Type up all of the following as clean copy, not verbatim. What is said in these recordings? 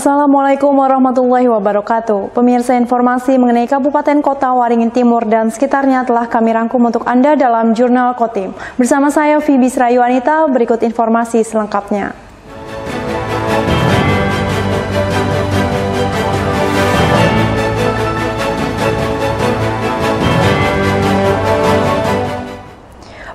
Assalamualaikum warahmatullahi wabarakatuh. Pemirsa, informasi mengenai Kabupaten Kota Waringin Timur dan sekitarnya telah kami rangkum untuk Anda dalam Jurnal Kotim. Bersama saya Fibi Srayu Anita, berikut informasi selengkapnya.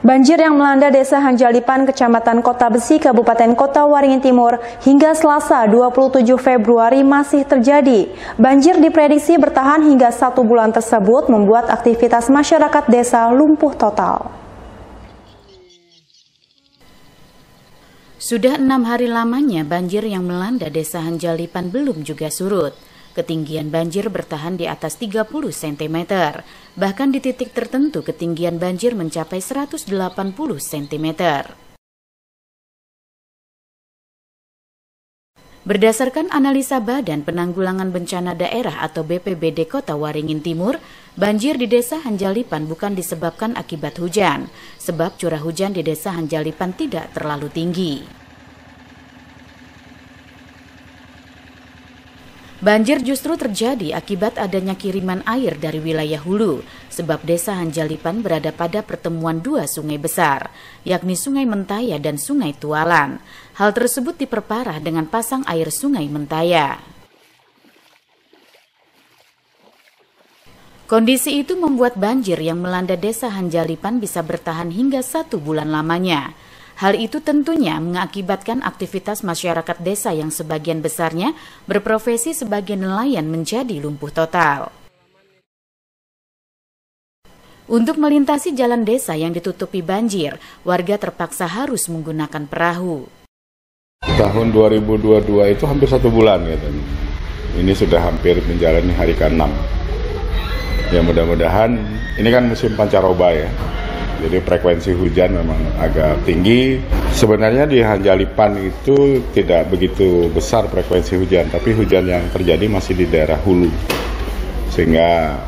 Banjir yang melanda Desa Hanjalipan, Kecamatan Kota Besi, Kabupaten Kota Waringin Timur hingga Selasa 27 Februari masih terjadi. Banjir diprediksi bertahan hingga 1 bulan tersebut membuat aktivitas masyarakat desa lumpuh total. Sudah 6 hari lamanya banjir yang melanda Desa Hanjalipan belum juga surut. Ketinggian banjir bertahan di atas 30 cm. Bahkan di titik tertentu ketinggian banjir mencapai 180 cm. Berdasarkan analisa Badan Penanggulangan Bencana Daerah atau BPBD Kota Waringin Timur, banjir di Desa Hanjalipan bukan disebabkan akibat hujan, sebab curah hujan di Desa Hanjalipan tidak terlalu tinggi. Banjir justru terjadi akibat adanya kiriman air dari wilayah hulu, sebab Desa Hanjalipan berada pada pertemuan dua sungai besar, yakni Sungai Mentaya dan Sungai Tualan. Hal tersebut diperparah dengan pasang air Sungai Mentaya. Kondisi itu membuat banjir yang melanda Desa Hanjalipan bisa bertahan hingga 1 bulan lamanya. Hal itu tentunya mengakibatkan aktivitas masyarakat desa yang sebagian besarnya berprofesi sebagai nelayan menjadi lumpuh total. Untuk melintasi jalan desa yang ditutupi banjir, warga terpaksa harus menggunakan perahu. Tahun 2022 itu hampir 1 bulan ya, ini sudah hampir menjalani hari ke-6. Ya mudah-mudahan, ini kan musim pancaroba ya. Jadi frekuensi hujan memang agak tinggi. Sebenarnya di Hanjalipan itu tidak begitu besar frekuensi hujan, tapi hujan yang terjadi masih di daerah hulu. Sehingga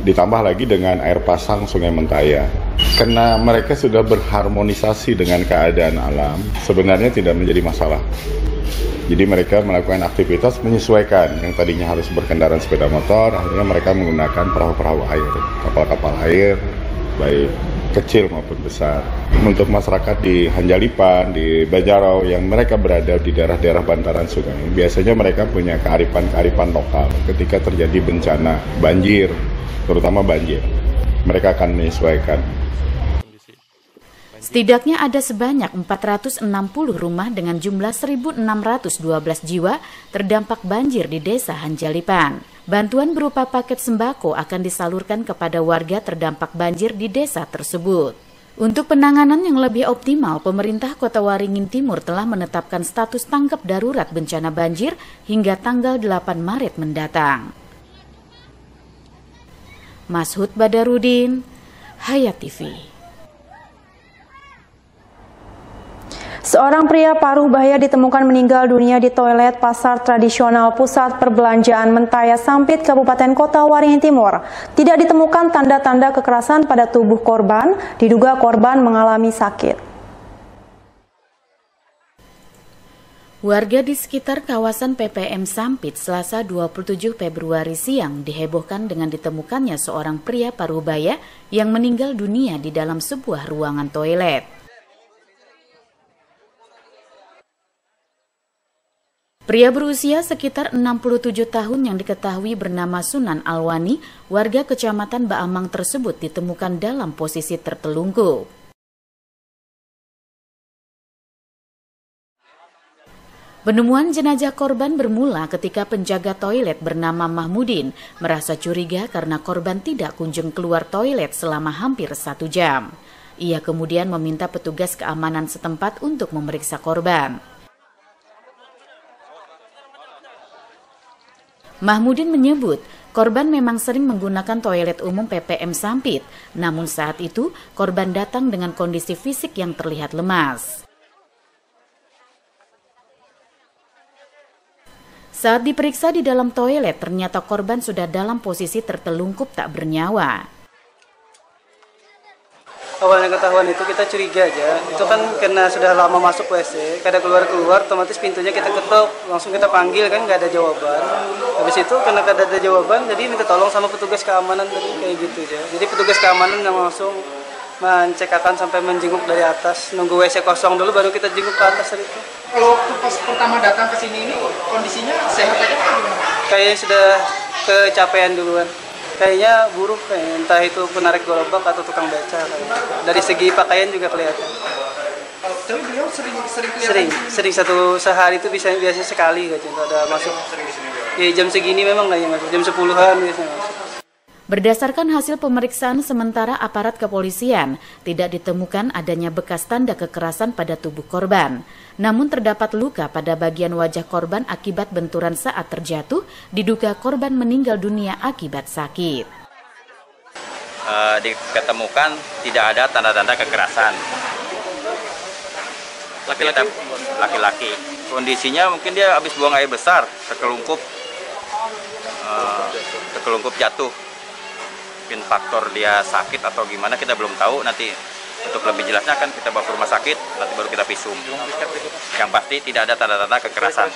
ditambah lagi dengan air pasang Sungai Mentaya. Karena mereka sudah berharmonisasi dengan keadaan alam, sebenarnya tidak menjadi masalah. Jadi mereka melakukan aktivitas menyesuaikan, yang tadinya harus berkendaraan sepeda motor, akhirnya mereka menggunakan perahu-perahu air, kapal-kapal air, baik kecil maupun besar. Untuk masyarakat di Hanjalipan, di Bajarau yang mereka berada di daerah-daerah bantaran sungai, biasanya mereka punya kearifan-kearifan lokal. Ketika terjadi bencana banjir, terutama banjir, mereka akan menyesuaikan. Setidaknya ada sebanyak 460 rumah dengan jumlah 1.612 jiwa terdampak banjir di Desa Hanjalipan. Bantuan berupa paket sembako akan disalurkan kepada warga terdampak banjir di desa tersebut. Untuk penanganan yang lebih optimal, pemerintah Kota Waringin Timur telah menetapkan status tanggap darurat bencana banjir hingga tanggal 8 Maret mendatang. Mashud Badarudin, Hayat TV. Seorang pria paruh baya ditemukan meninggal dunia di toilet pasar tradisional Pusat Perbelanjaan Mentaya Sampit, Kabupaten Kota Waringin Timur. Tidak ditemukan tanda-tanda kekerasan pada tubuh korban, diduga korban mengalami sakit. Warga di sekitar kawasan PPM Sampit Selasa 27 Februari siang dihebohkan dengan ditemukannya seorang pria paruh baya yang meninggal dunia di dalam sebuah ruangan toilet. Pria berusia sekitar 67 tahun yang diketahui bernama Sunan Alwani, warga Kecamatan Baamang tersebut ditemukan dalam posisi tertelungkup. Penemuan jenazah korban bermula ketika penjaga toilet bernama Mahmudin merasa curiga karena korban tidak kunjung keluar toilet selama hampir 1 jam. Ia kemudian meminta petugas keamanan setempat untuk memeriksa korban. Mahmudin menyebut korban memang sering menggunakan toilet umum PPM Sampit, namun saat itu korban datang dengan kondisi fisik yang terlihat lemas. Saat diperiksa di dalam toilet, ternyata korban sudah dalam posisi tertelungkup tak bernyawa. awalnya ketahuan itu kita curiga aja. Itu kan karena sudah lama masuk WC, kada keluar-keluar, otomatis pintunya kita ketuk, langsung kita panggil kan nggak ada jawaban. Habis itu karena kada ada jawaban, jadi minta tolong sama petugas keamanan tadi kayak gitu aja. Jadi petugas keamanan yang langsung mencekatan sampai menjenguk dari atas, nunggu WC kosong dulu baru kita jenguk ke atas tadi itu. Kalau pas pertama datang ke sini ini kondisinya sehat aja atau gimana? Kayaknya sudah kecapean duluan. Kayaknya buruk, entah itu penarik gerobak atau tukang beca. Dari segi pakaian juga kelihatan. Tapi beliau sering kelihatan? Sering satu sehari itu biasanya sekali aja, ada masuk. Ya, jam segini memang nggak masuk, jam 10-an biasanya masuk. Berdasarkan hasil pemeriksaan sementara aparat kepolisian, tidak ditemukan adanya bekas tanda kekerasan pada tubuh korban. Namun terdapat luka pada bagian wajah korban akibat benturan saat terjatuh, diduga korban meninggal dunia akibat sakit. Diketemukan tidak ada tanda-tanda kekerasan. Laki-laki. Kondisinya mungkin dia habis buang air besar, terkelungkup jatuh. Mungkin faktor dia sakit atau gimana kita belum tahu, nanti untuk lebih jelasnya akan kita bawa ke rumah sakit, nanti baru kita visum. Yang pasti tidak ada tanda-tanda kekerasan.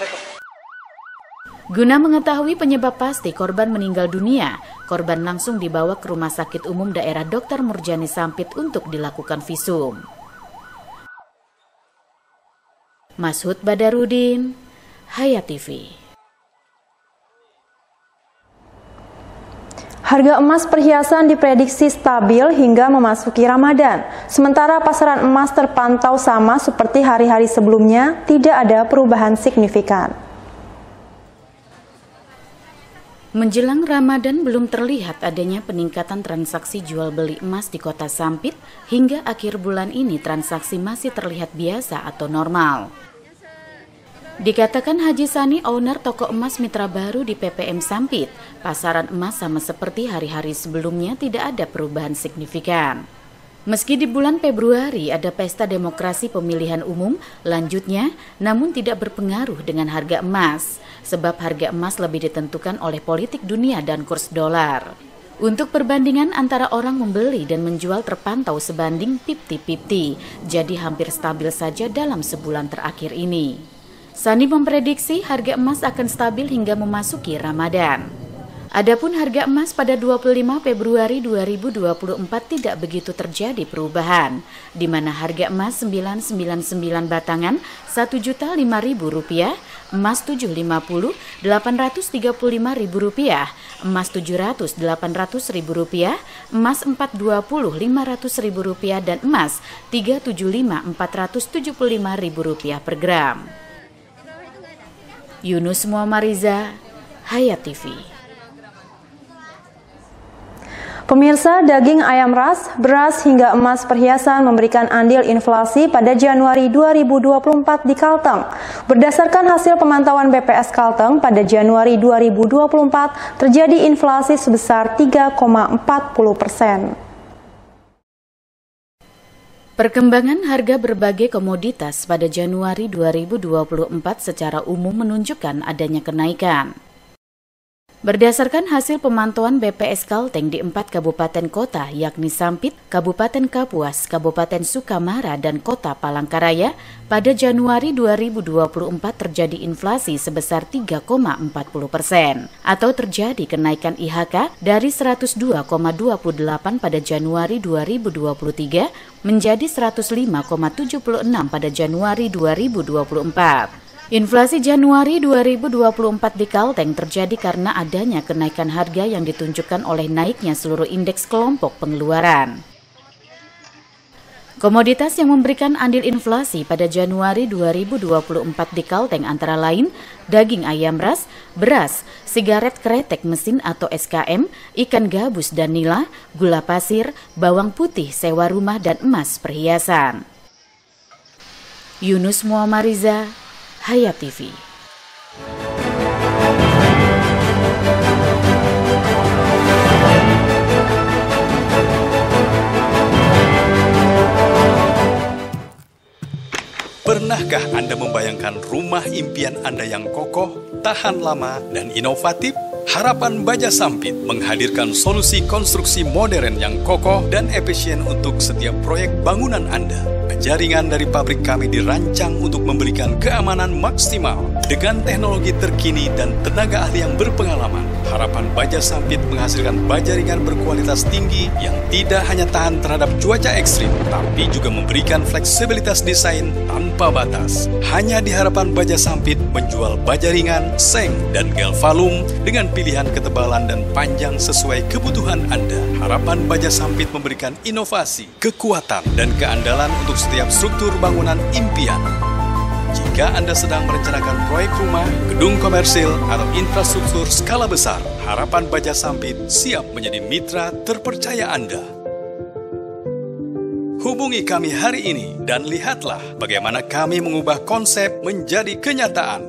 Guna mengetahui penyebab pasti korban meninggal dunia, korban langsung dibawa ke Rumah Sakit Umum Daerah Dr. Murjani Sampit untuk dilakukan visum. Mashud Badarudin, Hayat TV. Harga emas perhiasan diprediksi stabil hingga memasuki Ramadan. Sementara pasaran emas terpantau sama seperti hari-hari sebelumnya, tidak ada perubahan signifikan. Menjelang Ramadan belum terlihat adanya peningkatan transaksi jual beli emas di Kota Sampit, hingga akhir bulan ini transaksi masih terlihat biasa atau normal. Dikatakan Haji Sani, owner toko emas Mitra Baru di PPM Sampit, pasaran emas sama seperti hari-hari sebelumnya, tidak ada perubahan signifikan. Meski di bulan Februari ada pesta demokrasi pemilihan umum lanjutnya, namun tidak berpengaruh dengan harga emas, sebab harga emas lebih ditentukan oleh politik dunia dan kurs dolar. Untuk perbandingan antara orang membeli dan menjual terpantau sebanding 50-50, jadi hampir stabil saja dalam sebulan terakhir ini. Sani memprediksi harga emas akan stabil hingga memasuki Ramadan. Adapun harga emas pada 25 Februari 2024 tidak begitu terjadi perubahan, di mana harga emas 999 batangan Rp1.005.000, emas 750 Rp835.000, emas 700 Rp800.000, emas 420 Rp500.000 dan emas 375 Rp475.000 per gram. Yunus Muammariza, Hayat TV. Pemirsa, daging ayam ras, beras hingga emas perhiasan memberikan andil inflasi pada Januari 2024 di Kalteng. Berdasarkan hasil pemantauan BPS Kalteng, pada Januari 2024 terjadi inflasi sebesar 3,40%. Perkembangan harga berbagai komoditas pada Januari 2024 secara umum menunjukkan adanya kenaikan. Berdasarkan hasil pemantauan BPS Kalteng di 4 kabupaten kota, yakni Sampit, Kabupaten Kapuas, Kabupaten Sukamara, dan Kota Palangkaraya, pada Januari 2024 terjadi inflasi sebesar 3,40%, atau terjadi kenaikan IHK dari 102,28 pada Januari 2023 menjadi 105,76 pada Januari 2024. Inflasi Januari 2024 di Kalteng terjadi karena adanya kenaikan harga yang ditunjukkan oleh naiknya seluruh indeks kelompok pengeluaran. Komoditas yang memberikan andil inflasi pada Januari 2024 di Kalteng antara lain daging ayam ras, beras, sigaret kretek mesin atau SKM, ikan gabus dan nila, gula pasir, bawang putih, sewa rumah, dan emas perhiasan. Yunus Muammariza, Hayat TV. Pernahkah Anda membayangkan rumah impian Anda yang kokoh, tahan lama, dan inovatif? Harapan Baja Sampit menghadirkan solusi konstruksi modern yang kokoh dan efisien untuk setiap proyek bangunan Anda. Jaringan dari pabrik kami dirancang untuk memberikan keamanan maksimal dengan teknologi terkini dan tenaga ahli yang berpengalaman. Harapan Baja Sampit menghasilkan baja ringan berkualitas tinggi yang tidak hanya tahan terhadap cuaca ekstrim, tapi juga memberikan fleksibilitas desain tanpa batas. Hanya di Harapan Baja Sampit menjual baja ringan, seng, dan galvalum dengan pilihan ketebalan dan panjang sesuai kebutuhan Anda. Harapan Baja Sampit memberikan inovasi, kekuatan, dan keandalan untuk setiap struktur bangunan impian. Jika Anda sedang merencanakan proyek rumah, gedung komersil, atau infrastruktur skala besar, Harapan Baja Sampit siap menjadi mitra terpercaya Anda. Hubungi kami hari ini dan lihatlah bagaimana kami mengubah konsep menjadi kenyataan.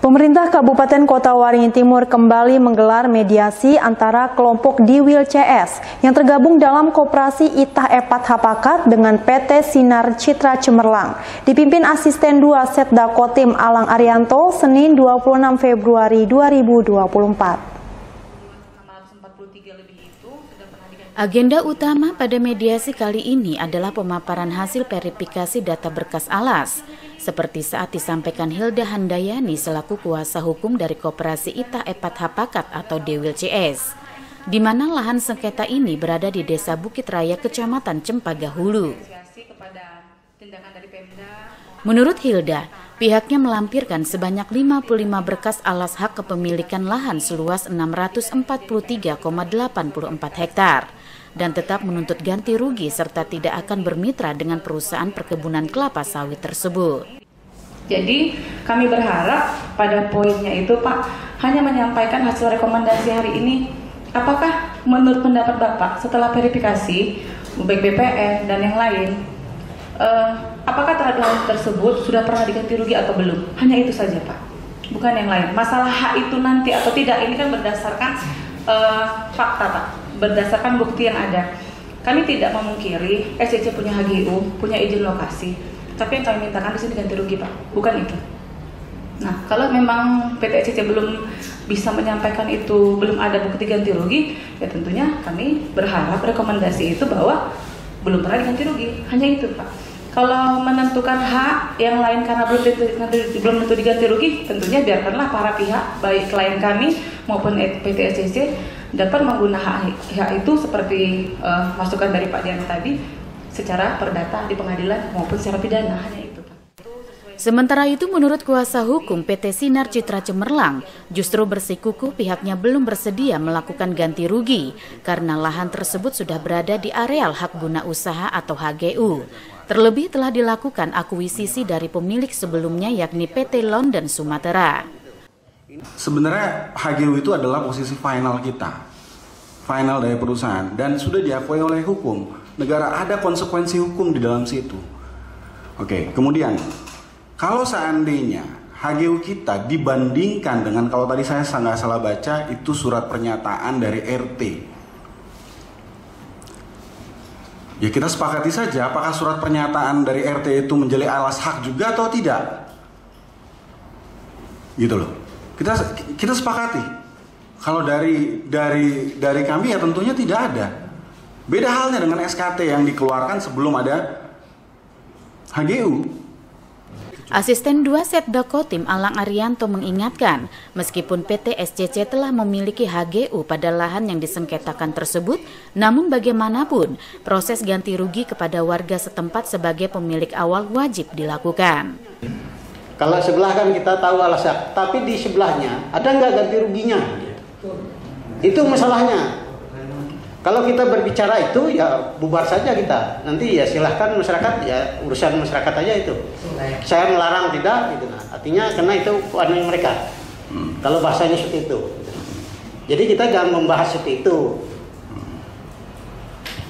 Pemerintah Kabupaten Kota Waringin Timur kembali menggelar mediasi antara kelompok Diwil CS yang tergabung dalam koperasi Itah Epat Hapakat dengan PT Sinar Citra Cemerlang, dipimpin Asisten 2 Setda Kotim Alang Arianto, Senin 26 Februari 2024. Agenda utama pada mediasi kali ini adalah pemaparan hasil verifikasi data berkas alas, seperti saat disampaikan Hilda Handayani selaku kuasa hukum dari Koperasi Itah Epat Hapakat atau Diwil CS, di mana lahan sengketa ini berada di Desa Bukit Raya, Kecamatan Cempaka Hulu. Menurut Hilda, pihaknya melampirkan sebanyak 55 berkas alas hak kepemilikan lahan seluas 643,84 hektar. Dan tetap menuntut ganti rugi serta tidak akan bermitra dengan perusahaan perkebunan kelapa sawit tersebut. Jadi kami berharap pada poinnya itu Pak hanya menyampaikan hasil rekomendasi hari ini. Apakah menurut pendapat Bapak setelah verifikasi baik BPN dan yang lain, apakah terhadap hal tersebut sudah pernah diganti rugi atau belum? Hanya itu saja Pak, bukan yang lain. Masalah hak itu nanti atau tidak ini kan berdasarkan fakta Pak. Berdasarkan bukti yang ada. Kami tidak memungkiri SCC punya HGU, punya izin lokasi, tapi yang kami mintakan di sini ganti rugi Pak, bukan itu. Nah, kalau memang PT SCC belum bisa menyampaikan itu, belum ada bukti ganti rugi, ya tentunya kami berharap rekomendasi itu bahwa belum pernah diganti rugi, hanya itu Pak. Kalau menentukan hak yang lain karena belum tentu diganti rugi, tentunya biarkanlah para pihak, baik klien kami maupun PT SCC dapat menggunakan hak itu seperti masukan dari Pak Dian tadi secara perdata di pengadilan maupun secara pidana, hanya itu Pak. Sementara itu menurut kuasa hukum PT Sinar Citra Cemerlang justru bersikukuh pihaknya belum bersedia melakukan ganti rugi karena lahan tersebut sudah berada di areal hak guna usaha atau HGU. Terlebih telah dilakukan akuisisi dari pemilik sebelumnya yakni PT London Sumatera. Sebenarnya HGU itu adalah posisi final kita, final dari perusahaan, dan sudah diakui oleh hukum. Negara ada konsekuensi hukum di dalam situ. Oke, kemudian kalau seandainya HGU kita dibandingkan dengan, kalau tadi saya nggak salah baca, itu surat pernyataan dari RT. Ya kita sepakati saja apakah surat pernyataan dari RT itu menjadi alas hak juga atau tidak. Gitu loh. Kita sepakati. Kalau dari kami ya tentunya tidak ada. Beda halnya dengan SKT yang dikeluarkan sebelum ada HGU. Asisten 2 Setda Kotim Alang Arianto mengingatkan, meskipun PT SCC telah memiliki HGU pada lahan yang disengketakan tersebut, namun bagaimanapun proses ganti rugi kepada warga setempat sebagai pemilik awal wajib dilakukan. Kalau sebelah kan kita tahu alas hak, tapi di sebelahnya ada nggak ganti ruginya? Itu masalahnya. Kalau kita berbicara itu ya bubar saja kita. Nanti ya silahkan masyarakat, ya urusan masyarakat aja itu. Saya melarang tidak, gitu. Nah, artinya karena itu kewenangan mereka. Kalau bahasanya seperti itu. Jadi kita jangan membahas seperti itu.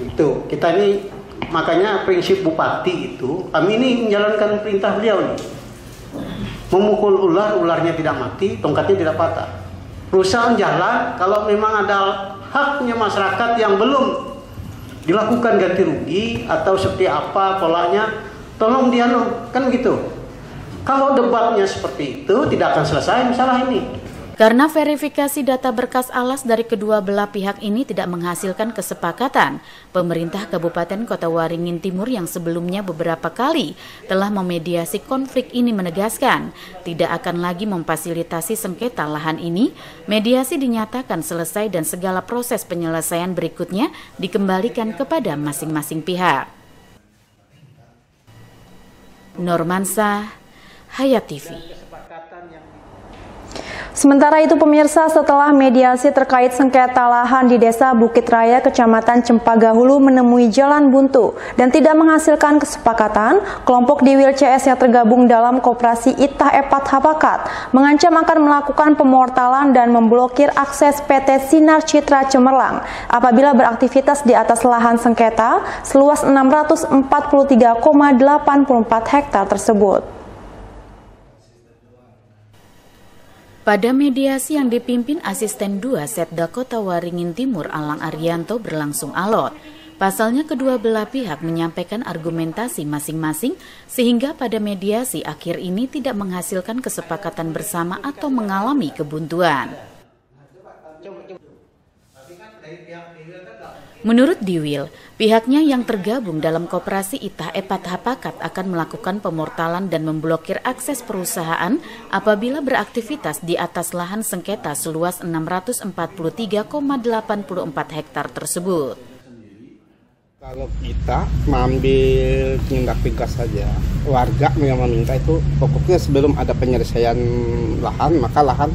Itu kita ini makanya prinsip bupati itu, kami ini menjalankan perintah beliau nih. Memukul ular, ularnya tidak mati, tongkatnya tidak patah. Perusahaan jalan kalau memang ada haknya masyarakat yang belum dilakukan ganti rugi atau seperti apa polanya, tolong dialog, kan begitu. Kalau debatnya seperti itu tidak akan selesai masalah ini. Karena verifikasi data berkas alas dari kedua belah pihak ini tidak menghasilkan kesepakatan, pemerintah Kabupaten Kota Waringin Timur yang sebelumnya beberapa kali telah memediasi konflik ini menegaskan tidak akan lagi memfasilitasi sengketa lahan ini. Mediasi dinyatakan selesai dan segala proses penyelesaian berikutnya dikembalikan kepada masing-masing pihak. Normansa, Hayat TV. Sementara itu pemirsa, setelah mediasi terkait sengketa lahan di Desa Bukit Raya, Kecamatan Cempaka Hulu menemui jalan buntu dan tidak menghasilkan kesepakatan, kelompok Diwail CS yang tergabung dalam Koperasi Itah Epat Hapakat mengancam akan melakukan pemortalan dan memblokir akses PT Sinar Citra Cemerlang apabila beraktivitas di atas lahan sengketa seluas 643,84 hektar tersebut. Pada mediasi yang dipimpin Asisten 2 Setda Kota Waringin Timur Alang Arianto berlangsung alot. Pasalnya kedua belah pihak menyampaikan argumentasi masing-masing sehingga pada mediasi akhir ini tidak menghasilkan kesepakatan bersama atau mengalami kebuntuan. Menurut Diwail, pihaknya yang tergabung dalam Koperasi Itah Epat Hapakat akan melakukan pemortalan dan memblokir akses perusahaan apabila beraktivitas di atas lahan sengketa seluas 643,84 hektar tersebut. Kalau kita mengambil tindak tegas saja, warga yang meminta itu pokoknya sebelum ada penyelesaian lahan, maka lahan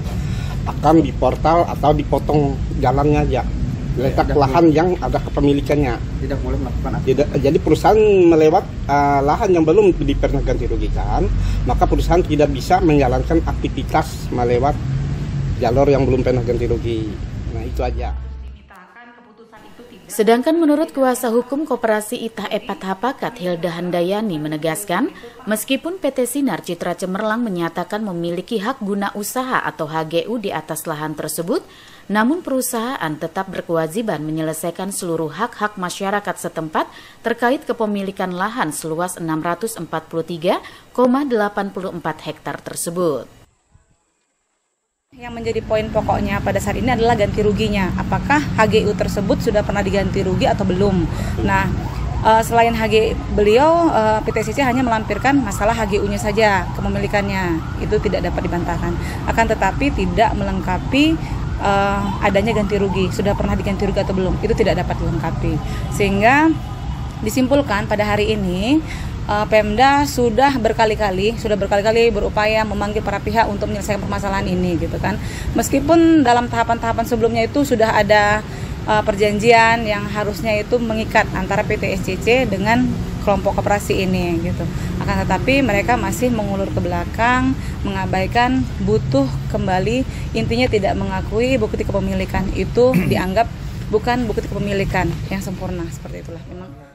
akan diportal atau dipotong jalannya aja. Letak lahan yang ada kepemilikannya. Tidak boleh melakukan jadi perusahaan melewat lahan yang belum pernah ganti rugikan, maka perusahaan tidak bisa menjalankan aktivitas melewat jalur yang belum pernah ganti rugi. Nah itu aja. Sedangkan menurut kuasa hukum Koperasi Itah Epat Hapakat Hilda Handayani menegaskan, meskipun PT Sinar Citra Cemerlang menyatakan memiliki hak guna usaha atau HGU di atas lahan tersebut, namun perusahaan tetap berkewajiban menyelesaikan seluruh hak-hak masyarakat setempat terkait kepemilikan lahan seluas 643,84 hektar tersebut. Yang menjadi poin pokoknya pada saat ini adalah ganti ruginya. Apakah HGU tersebut sudah pernah diganti rugi atau belum? Nah, selain beliau, PTCC hanya melampirkan masalah HGU-nya saja, kepemilikannya. Itu tidak dapat dibantahkan. Akan tetapi tidak melengkapi adanya ganti rugi. Sudah pernah diganti rugi atau belum? Itu tidak dapat dilengkapi. Sehingga disimpulkan pada hari ini, Pemda sudah berkali-kali berupaya memanggil para pihak untuk menyelesaikan permasalahan ini, gitu kan. Meskipun dalam tahapan-tahapan sebelumnya itu sudah ada perjanjian yang harusnya itu mengikat antara PT SCC dengan kelompok koperasi ini, gitu. Akan tetapi mereka masih mengulur ke belakang, mengabaikan, butuh kembali, intinya tidak mengakui bukti kepemilikan itu dianggap bukan bukti kepemilikan yang sempurna, seperti itulah memang.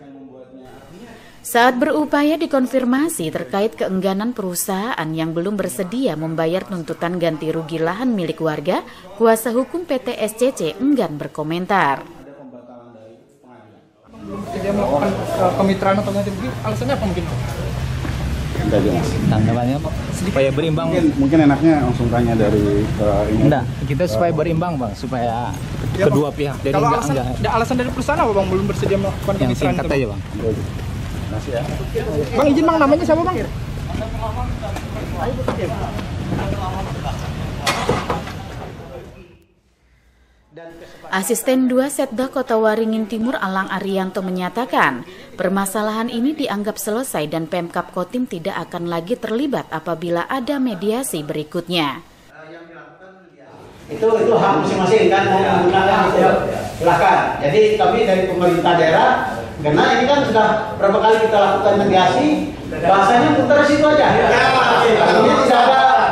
Saat berupaya dikonfirmasi terkait keengganan perusahaan yang belum bersedia membayar tuntutan ganti rugi lahan milik warga, kuasa hukum PT SCC enggan berkomentar. Tidak melakukan kemitraan atau ganti rugi, alasannya apa mungkin? Tanggapannya Pak, supaya berimbang. Mungkin enaknya langsung tanya dari ini. Enggak, kita supaya berimbang Bang, supaya ya, kedua Bang. Pihak. Jadi kalau alasan dari perusahaan apa Bang belum bersedia melakukan kemitraan? Yang singkat aja Bang. Ya. Bang izin Bang, namanya siapa Bang? Asisten 2 Setda Kota Waringin Timur Alang Arianto menyatakan, permasalahan ini dianggap selesai dan Pemkab Kotim tidak akan lagi terlibat apabila ada mediasi berikutnya. Itu hak masing-masing kan mau menggunakan itu. Silakan. Jadi tapi dari pemerintah daerah, karena ini kan sudah berapa kali kita lakukan mediasi, bahasanya putar situ aja. Artinya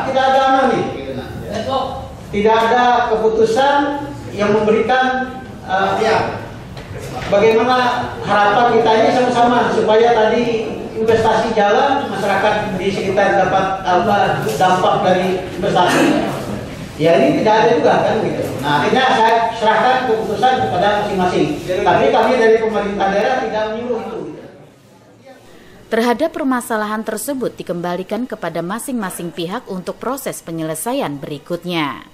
tidak ada nih. Tidak ada keputusan yang memberikan bagaimana harapan kita ini sama-sama supaya tadi investasi jalan, masyarakat di sekitar dapat dampak dari investasi. Ya ini tidak ada juga kan gitu. Nah akhirnya saya serahkan keputusan kepada masing-masing. Tapi kami dari pemerintah daerah tidak menyuruh itu. Terhadap permasalahan tersebut dikembalikan kepada masing-masing pihak untuk proses penyelesaian berikutnya.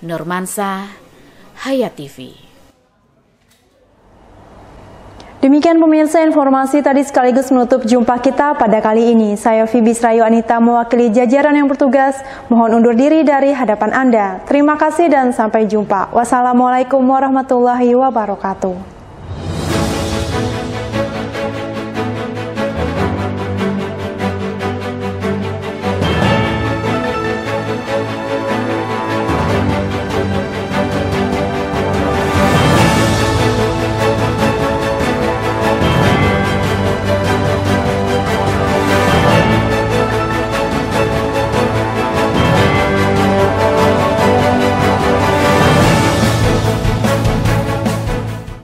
Nurmansa, Hayat TV. Demikian pemirsa, informasi tadi sekaligus menutup jumpa kita pada kali ini. Saya Fibis Rayu Anita mewakili jajaran yang bertugas. Mohon undur diri dari hadapan Anda. Terima kasih dan sampai jumpa. Wassalamualaikum warahmatullahi wabarakatuh.